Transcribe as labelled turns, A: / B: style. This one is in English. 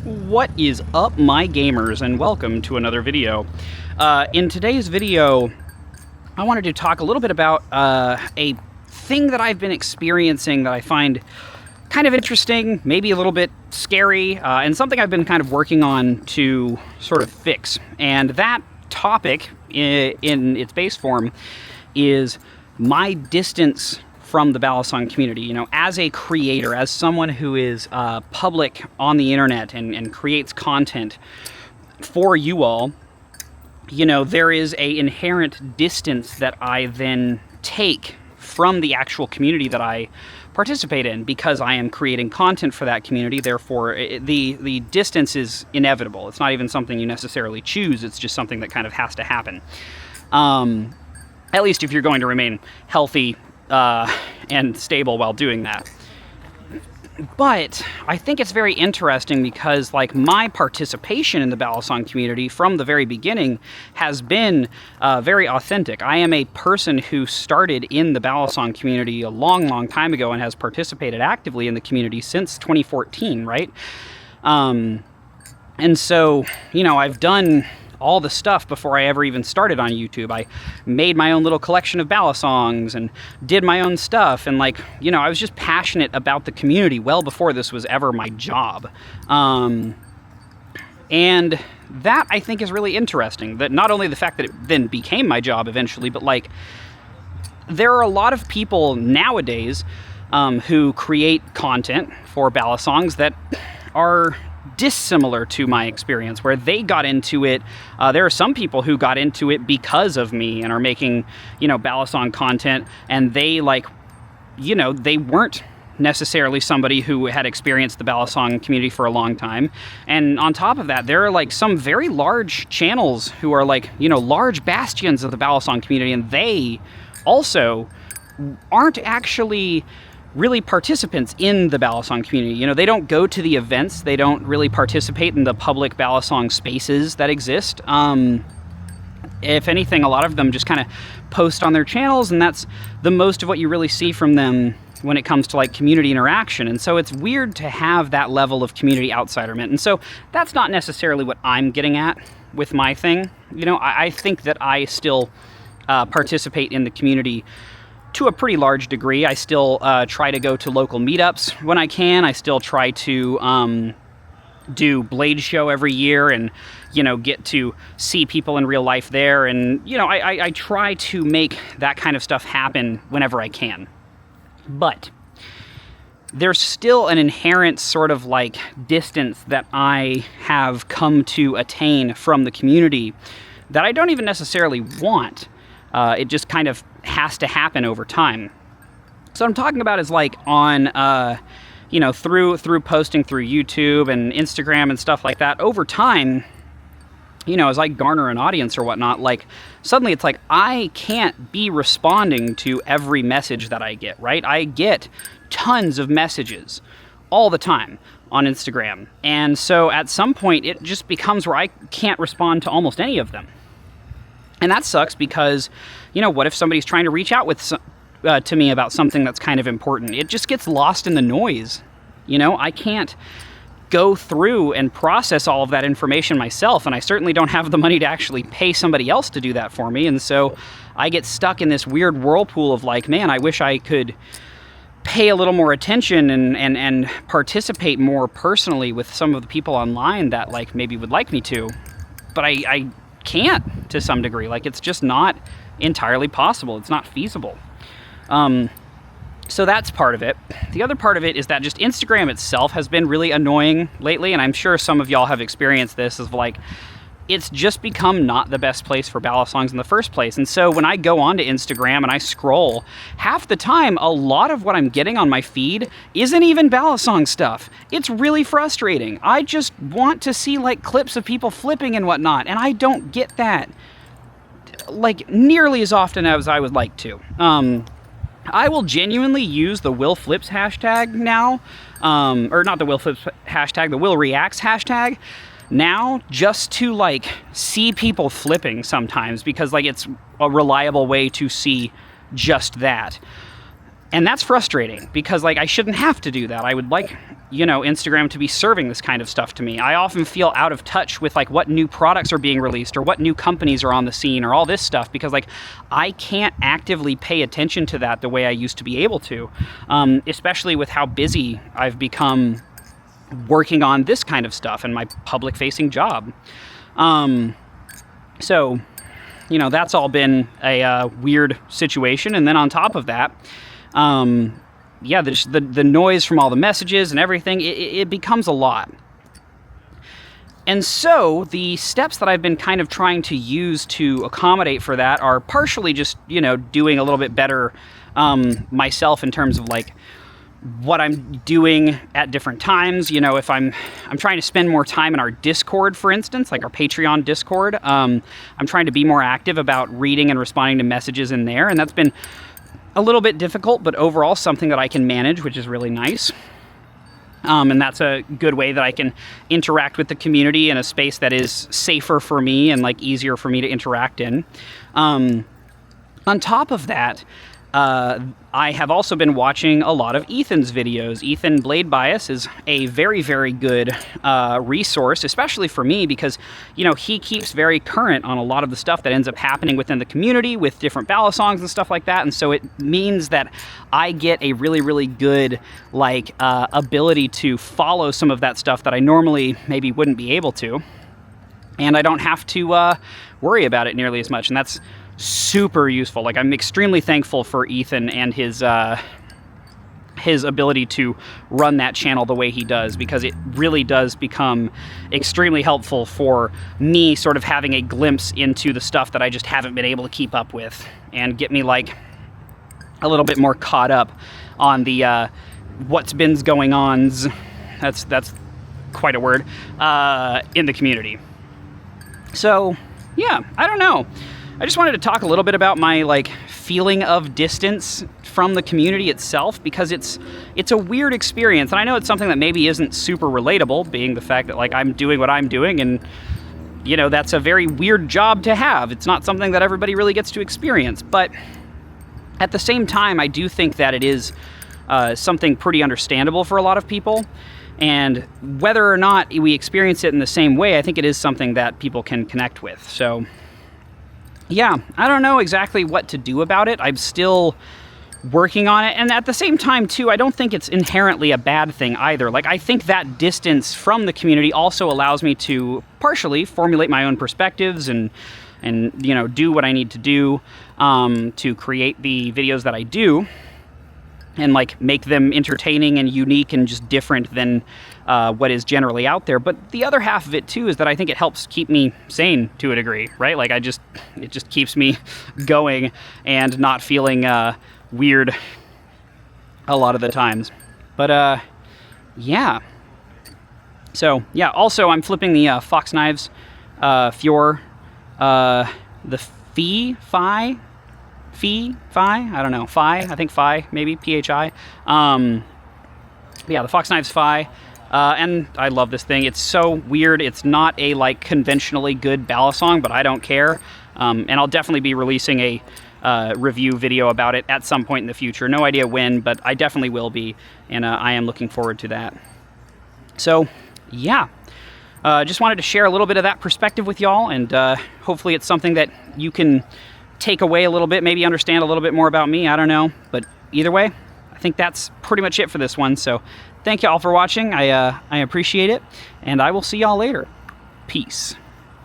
A: What is up, my gamers, and welcome to another video. In today's video, I wanted to talk a little bit about a thing that I've been experiencing that I find kind of interesting, maybe a little bit scary, and something I've been kind of working on to sort of fix. And that topic, in its base form, is my distance from the Balisong community. You know, as a creator, as someone who is public on the internet and creates content for you all, you know, there is a inherent distance that I then take from the actual community that I participate in, because I am creating content for that community. Therefore, the distance is inevitable. It's not even something you necessarily choose. It's just something that kind of has to happen. At least if you're going to remain healthy and stable while doing that. But I think it's very interesting because, like, my participation in the Balisong community from the very beginning has been very authentic. I am a person who started in the Balisong community a long time ago and has participated actively in the community since 2014, right? And so, you know, I've done all the stuff before I ever even started on YouTube. I made my own little collection of Balisongs and did my own stuff, and, like, you know, I was just passionate about the community well before this was ever my job. And that, I think, is really interesting, that not only the fact that it then became my job eventually, but, like, there are a lot of people nowadays who create content for Balisongs that are dissimilar to my experience, where they got into it. There are some people who got into it because of me and are making, you know, Balisong content, and they, like, you know, they weren't necessarily somebody who had experienced the Balisong community for a long time. And on top of that, there are, like, some very large channels who are, like, you know, large bastions of the Balisong community, and they also aren't actually really participants in the Balisong community. You know, they don't go to the events, they don't really participate in the public Balisong spaces that exist. If anything, a lot of them just kind of post on their channels, and that's the most of what you really see from them when it comes to, like, community interaction. And so it's weird to have that level of community outsiderment. And so that's not necessarily what I'm getting at with my thing. You know, I think that I still participate in the community to a pretty large degree. I still try to go to local meetups when I can. I still try to do Blade Show every year and, you know, get to see people in real life there. And, you know, I try to make that kind of stuff happen whenever I can. But there's still an inherent sort of, like, distance that I have come to attain from the community that I don't even necessarily want. It just kind of has to happen over time. So what I'm talking about is, like, on, you know, through posting through YouTube and Instagram and stuff like that, over time, you know, as I garner an audience or whatnot, like, suddenly it's like I can't be responding to every message that I get, right? I get tons of messages all the time on Instagram. And so at some point it just becomes where I can't respond to almost any of them. And that sucks because, you know, what if somebody's trying to reach out with to me about something that's kind of important? It just gets lost in the noise. You know, I can't go through and process all of that information myself, and I certainly don't have the money to actually pay somebody else to do that for me. And so I get stuck in this weird whirlpool of, like, man, I wish I could pay a little more attention and participate more personally with some of the people online that, like, maybe would like me to. But I can't, to some degree. Like, it's just not entirely possible. It's not feasible. So that's part of it. The other part of it is that just Instagram itself has been really annoying lately, and I'm sure some of y'all have experienced this, is, like, it's just become not the best place for Balisongs in the first place. And so when I go onto Instagram and I scroll, half the time, a lot of what I'm getting on my feed isn't even Balisong stuff. It's really frustrating. I just want to see, like, clips of people flipping and whatnot, and I don't get that, like, nearly as often as I would like to. I will genuinely use the willflips hashtag now, or not the willflips hashtag, the willreacts hashtag now, just to, like, see people flipping sometimes, because, like, it's a reliable way to see just that. And that's frustrating because like I shouldn't have to do that. I would like, you know, Instagram to be serving this kind of stuff to me. I often feel out of touch with like what new products are being released or what new companies are on the scene or all this stuff because like I can't actively pay attention to that the way I used to be able to, especially with how busy I've become working on this kind of stuff and my public facing job. So, you know, that's all been a weird situation. And then on top of that, yeah, the noise from all the messages and everything, it becomes a lot. And so the steps that I've been kind of trying to use to accommodate for that are partially just, you know, doing a little bit better myself in terms of like what I'm doing at different times. You know, if I'm trying to spend more time in our Discord, for instance, like our Patreon Discord, I'm trying to be more active about reading and responding to messages in there. And that's been a little bit difficult, but overall something that I can manage, which is really nice. And that's a good way that I can interact with the community in a space that is safer for me and like easier for me to interact in. On top of that, I have also been watching a lot of Ethan's videos. Ethan Blade Bias is a very, very good resource, especially for me because, you know, he keeps very current on a lot of the stuff that ends up happening within the community with different Balisongs and stuff like that. And so it means that I get a really, really good, like, ability to follow some of that stuff that I normally maybe wouldn't be able to. And I don't have to worry about it nearly as much. And that's super useful. Like, I'm extremely thankful for Ethan and his ability to run that channel the way he does, because it really does become extremely helpful for me sort of having a glimpse into the stuff that I just haven't been able to keep up with and get me like a little bit more caught up on the what's been going ons, that's quite a word, in the community. So yeah, I don't know. I just wanted to talk a little bit about my like feeling of distance from the community itself, because it's a weird experience, and I know it's something that maybe isn't super relatable, being the fact that like I'm doing what I'm doing, and you know, that's a very weird job to have. It's not something that everybody really gets to experience, but at the same time, I do think that it is something pretty understandable for a lot of people. And whether or not we experience it in the same way, I think it is something that people can connect with. So yeah, I don't know exactly what to do about it. I'm still working on it. And at the same time, too, I don't think it's inherently a bad thing either. Like, I think that distance from the community also allows me to partially formulate my own perspectives and you know, do what I need to do to create the videos that I do, and like make them entertaining and unique and just different than what is generally out there. But the other half of it too is that I think it helps keep me sane to a degree, right? Like it just keeps me going and not feeling weird a lot of the times. But yeah. So yeah, also I'm flipping the Fox Knives Fjord, the Phi, I don't know, I think Phi, maybe, Phi. Yeah, the Fox Knives Phi, and I love this thing. It's so weird. It's not a, like, conventionally good Balisong, but I don't care. And I'll definitely be releasing a review video about it at some point in the future. No idea when, but I definitely will be, and I am looking forward to that. So, yeah. Just wanted to share a little bit of that perspective with y'all, and hopefully it's something that you can take away a little bit, maybe understand a little bit more about me. I don't know, but either way, I think that's pretty much it for this one. So thank you all for watching. I appreciate it, and I will see y'all later. Peace.